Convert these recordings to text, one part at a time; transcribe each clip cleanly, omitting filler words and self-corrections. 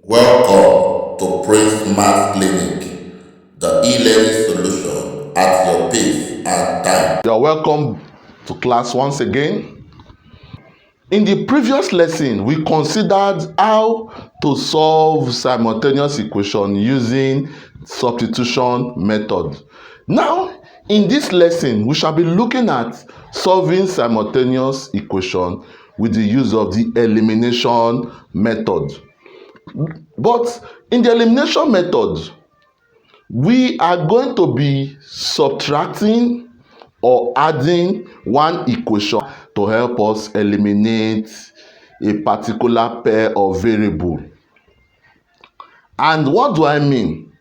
Welcome to Prince Math Clinic, the e-learning solution at your pace and time. You're welcome to class once again. In the previous lesson, we considered how to solve simultaneous equation using substitution method. Now, in this lesson, we shall be looking at solving simultaneous equation with the use of the elimination method. But in the elimination method, we are going to be subtracting or adding one equation to help us eliminate a particular pair of variable. And what do I mean?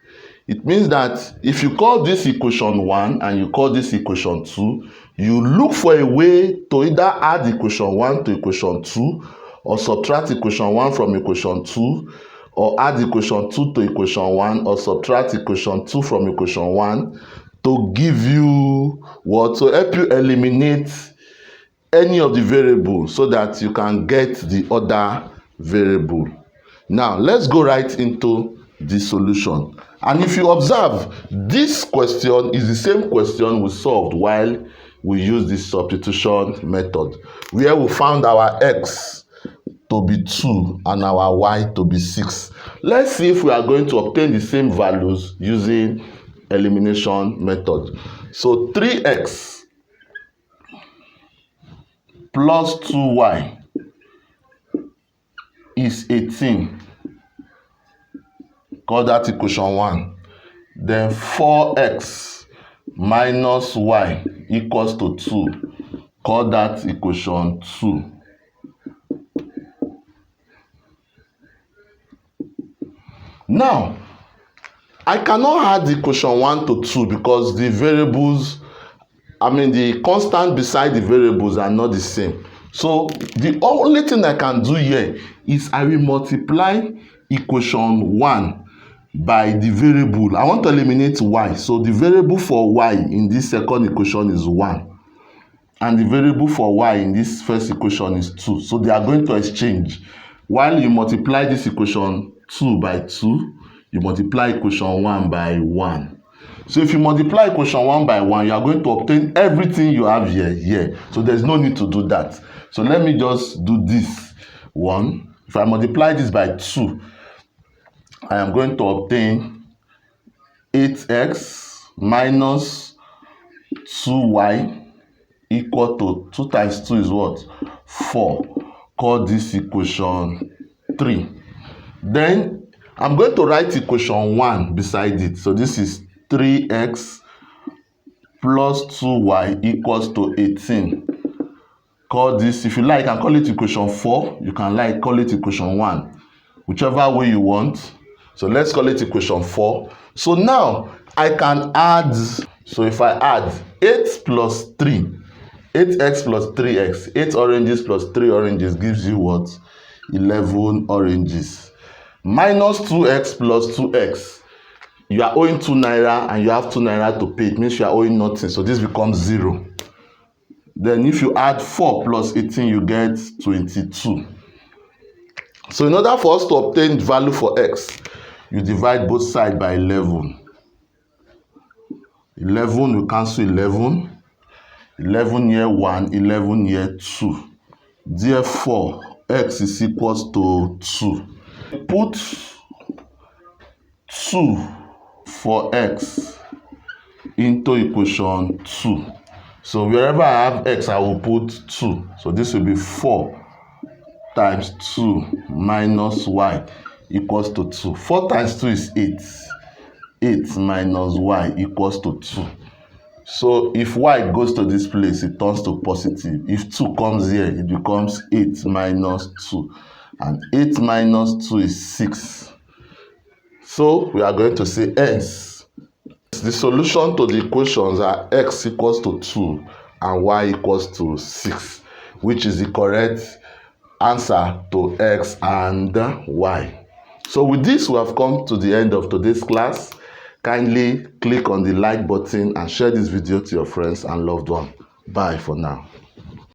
It means that if you call this equation 1 and you call this equation 2, you look for a way to either add equation 1 to equation 2 or subtract equation 1 from equation 2, or add equation 2 to equation 1 or subtract equation 2 from equation 1 to give you what? To help you eliminate any of the variables so that you can get the other variable. Now, let's go right into the solution. And if you observe, this question is the same question we solved while we used the substitution method, where we found our x to be 2 and our y to be 6. Let's see if we are going to obtain the same values using elimination method. So 3x plus 2y is 18. Call that equation 1. Then 4x minus y equals to 2. Call that equation 2. Now, I cannot add equation 1 to 2 because the variables, the constant beside the variables are not the same. So the only thing I can do here is I will multiply equation 1 by the variable. I want to eliminate y. So the variable for y in this second equation is 1. And the variable for y in this first equation is 2. So they are going to exchange. While you multiply this equation 2 by 2, you multiply equation 1 by 1. So if you multiply equation 1 by 1, you are going to obtain everything you have here. So there's no need to do that. So let me just do this one. If I multiply this by 2, I am going to obtain 8x minus 2y equal to 2 times 2 is what? 4. Call this equation 3. Then I'm going to write equation 1 beside it. So this is 3x plus 2y equals to 18. Call this, if you like, I can call it equation 4. You can call it equation 1. Whichever way you want. So let's call it equation 4. So now I can add. So if I add 8 plus 3, 8x plus 3x, 8 oranges plus 3 oranges gives you what? 11 oranges. Minus 2x plus 2x. You are owing 2 naira and you have 2 naira to pay. It means you are owing nothing. So this becomes 0. Then if you add 4 plus 18, you get 22. So in order for us to obtain value for x, you divide both sides by 11. 11 will cancel 11. 11 here 1, 11 here 2. Therefore, x is equals to 2. Put 2 for x into equation 2. So wherever I have x, I will put 2. So this will be 4 times 2 minus y equals to 2. 4 times 2 is 8. 8 minus y equals to 2. So if y goes to this place, it turns to positive. If 2 comes here, it becomes 8 minus 2. And 8 minus 2 is 6. So we are going to say hence, the solution to the equations are x equals to 2 and y equals to 6, which is the correct answer to x and y. So with this, we have come to the end of today's class. Kindly click on the like button and share this video to your friends and loved ones. Bye for now.